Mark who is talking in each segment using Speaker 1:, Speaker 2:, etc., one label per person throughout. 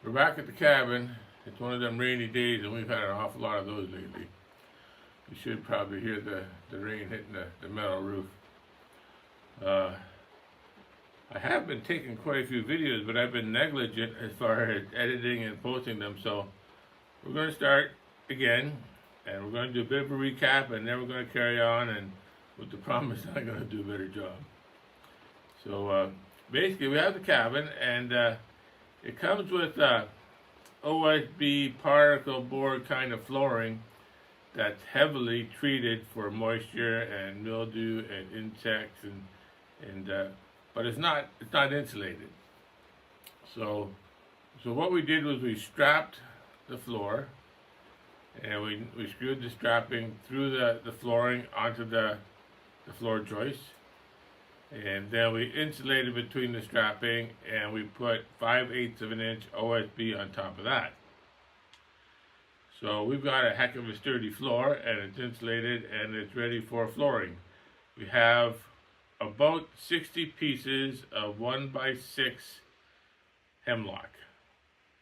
Speaker 1: We're back at the cabin. It's one of them rainy days, and we've had an awful lot of those lately. You should probably hear the rain hitting the metal roof. I have been taking quite a few videos, but I've been negligent as far as editing and posting them, so we're going to start again, and we're going to do a bit of a recap, and then we're going to carry on, and with the promise that I'm going to do a better job. So basically, we have the cabin, and it comes with OSB particle board kind of flooring that's heavily treated for moisture and mildew and insects, but it's not insulated. So what we did was we strapped the floor, and we screwed the strapping through the flooring onto the floor joists. And then we insulated between the strapping, and we put 5/8 of an inch OSB on top of that. So we've got a heck of a sturdy floor, and it's insulated, and it's ready for flooring. We have about 60 pieces of 1x6 hemlock.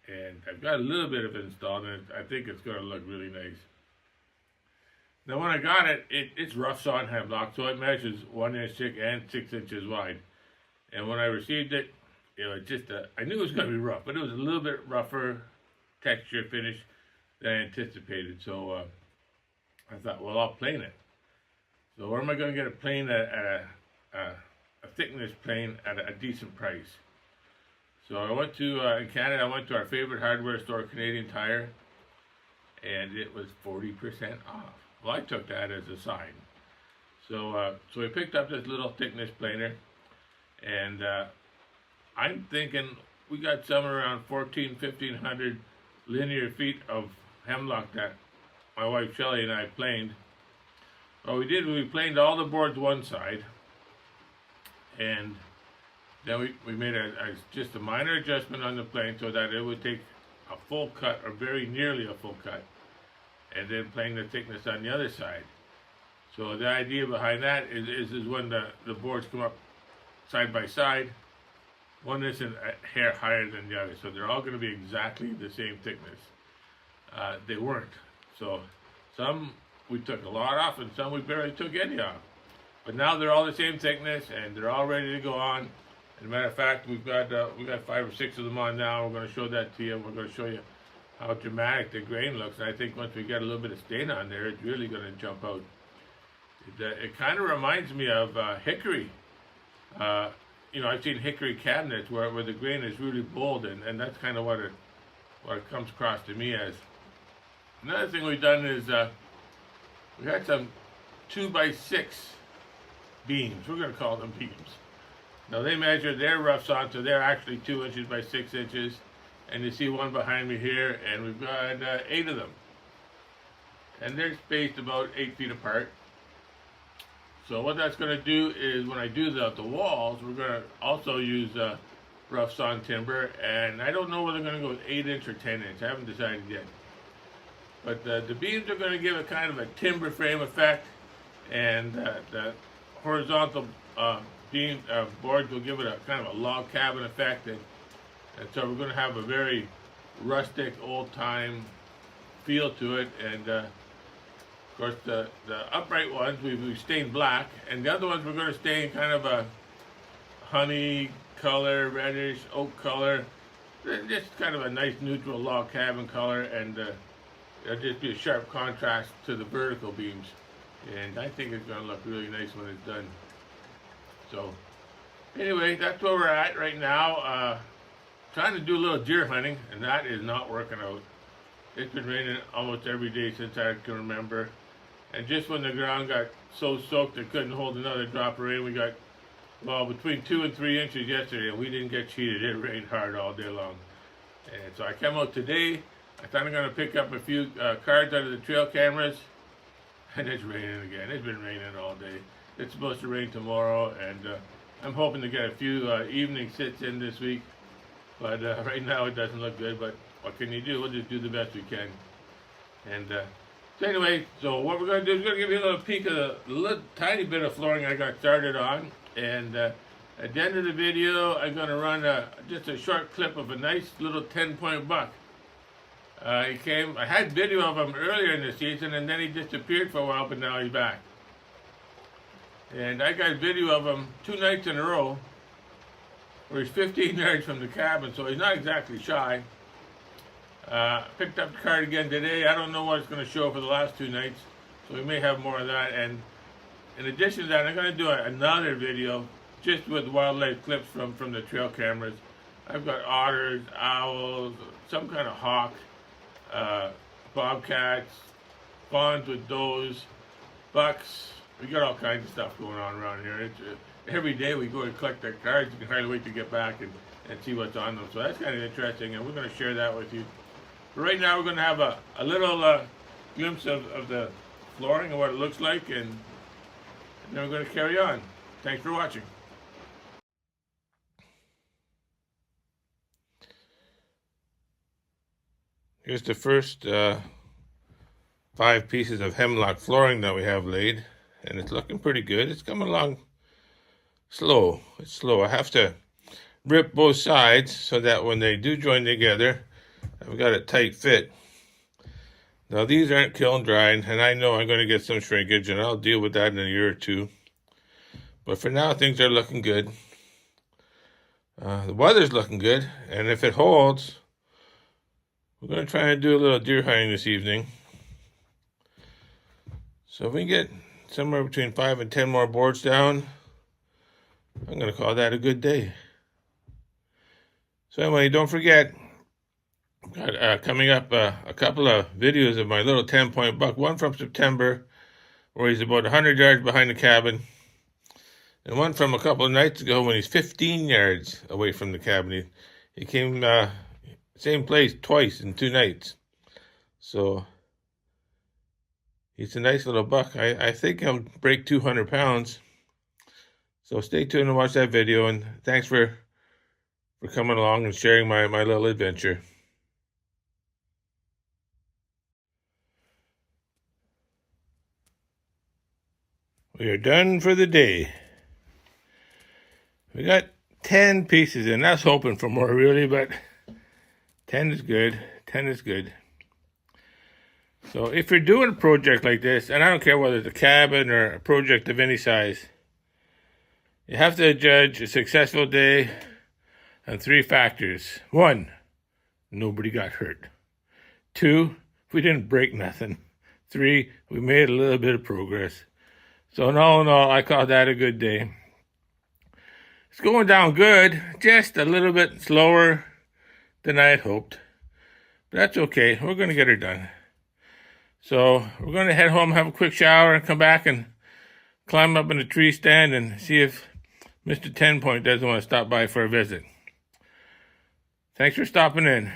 Speaker 1: And I've got a little bit of it installed, and I think it's going to look really nice. Now when I got it, it's rough sawn hemlock, so it measures 1 inch thick and 6 inches wide. And when I received it, it was just I knew it was going to be rough, but it was a little bit rougher texture finish than I anticipated. So I thought, well, I'll plane it. So where am I going to get a plane at a thickness plane at a decent price? So I went to, in Canada, I went to our favorite hardware store, Canadian Tire, and it was 40% off. Well, I took that as a sign. So we picked up this little thickness planer, and I'm thinking we got somewhere around 1,500 linear feet of hemlock that my wife Shelley and I planed. What we did was we planed all the boards one side, and then we made just a minor adjustment on the plane so that it would take a full cut, or very nearly a full cut, and then playing the thickness on the other side. So the idea behind that is when the boards come up side by side, one isn't a hair higher than the other, so they're all going to be exactly the same thickness. They weren't. So some we took a lot off, and some we barely took any off. But now they're all the same thickness, and they're all ready to go on. As a matter of fact, we got 5 or 6 of them on now. We're going to show that to you. We're going to show you how dramatic the grain looks, and I think once we get a little bit of stain on there, it's really going to jump out. It kind of reminds me of hickory. I've seen hickory cabinets where the grain is really bold, and that's kind of what it comes across to me as. Another thing we've done is we had some 2x6 beams. We're going to call them beams. Now they measure their rough sawn, so they're actually 2 inches by 6 inches. And you see one behind me here, and we've got 8 of them. And they're spaced about 8 feet apart. So what that's going to do is when I do the walls, we're going to also use rough sawn timber. And I don't know whether I'm going to go with 8 inch or 10 inch. I haven't decided yet. But the beams are going to give it kind of a timber frame effect. And the horizontal beam boards will give it a kind of a log cabin effect. And so we're going to have a very rustic, old-time feel to it. And of course, the upright ones we've stained black, and the other ones we're going to stain kind of a honey color, reddish oak color, just kind of a nice neutral log cabin color, and it'll just be a sharp contrast to the vertical beams. And I think it's going to look really nice when it's done. So anyway, that's where we're at right now. Trying to do a little deer hunting, and that is not working out. It's been raining almost every day since I can remember. And just when the ground got so soaked it couldn't hold another drop of rain, we got, well, between 2 and 3 inches yesterday, and we didn't get cheated. It rained hard all day long. And so I came out today. I thought I'm going to pick up a few cards out of the trail cameras, and it's raining again. It's been raining all day. It's supposed to rain tomorrow, and I'm hoping to get a few evening sits in this week. But right now it doesn't look good, but what can you do? We'll just do the best we can. And so anyway, so what we're going to do is we're going to give you a little peek of the little tiny bit of flooring I got started on. And At the end of the video, I'm going to run just a short clip of a nice little 10-point buck. He came, I had video of him earlier in the season, and then he disappeared for a while, but now he's back. And I got video of him 2 nights in a row, where he's 15 yards from the cabin, so he's not exactly shy. Picked up the card again today. I don't know what it's going to show for the last 2 nights, so we may have more of that. And in addition to that, I'm going to do another video just with wildlife clips from the trail cameras. I've got otters, owls, some kind of hawk, bobcats, fawns with does, bucks. We got all kinds of stuff going on around here. Every day we go and collect their cards. You can hardly wait to get back and see what's on them. So that's kind of interesting, and we're going to share that with you. But right now we're going to have a little glimpse of the flooring and what it looks like, and then we're going to carry on. Thanks for watching. Here's the first 5 pieces of hemlock flooring that we have laid, and it's looking pretty good. It's coming along slow. It's slow. I have to rip both sides so that when they do join together, I've got a tight fit. Now these aren't kiln dried, and I know I'm going to get some shrinkage, and I'll deal with that in a year or 2. But for now, things are looking good. The weather's looking good, and if it holds, we're going to try and do a little deer hunting this evening. So if we can get somewhere between 5 and 10 more boards down, I'm going to call that a good day. So anyway, don't forget, I've got coming up a couple of videos of my little 10-point buck. One from September, where he's about 100 yards behind the cabin. And one from a couple of nights ago when he's 15 yards away from the cabin. He came same place twice in 2 nights. So he's a nice little buck. I think he'll break 200 pounds. So stay tuned and watch that video, and thanks for coming along and sharing my little adventure. We are done for the day. We got 10 pieces in. I was hoping for more, really, but 10 is good. 10 is good. So if you're doing a project like this, and I don't care whether it's a cabin or a project of any size, you have to judge a successful day on 3 factors. 1, nobody got hurt. 2, we didn't break nothing. 3, we made a little bit of progress. So in all, I call that a good day. It's going down good, just a little bit slower than I had hoped. But that's okay. We're going to get her done. So we're going to head home, have a quick shower, and come back and climb up in the tree stand and see if Mr. 10 Point doesn't want to stop by for a visit. Thanks for stopping in.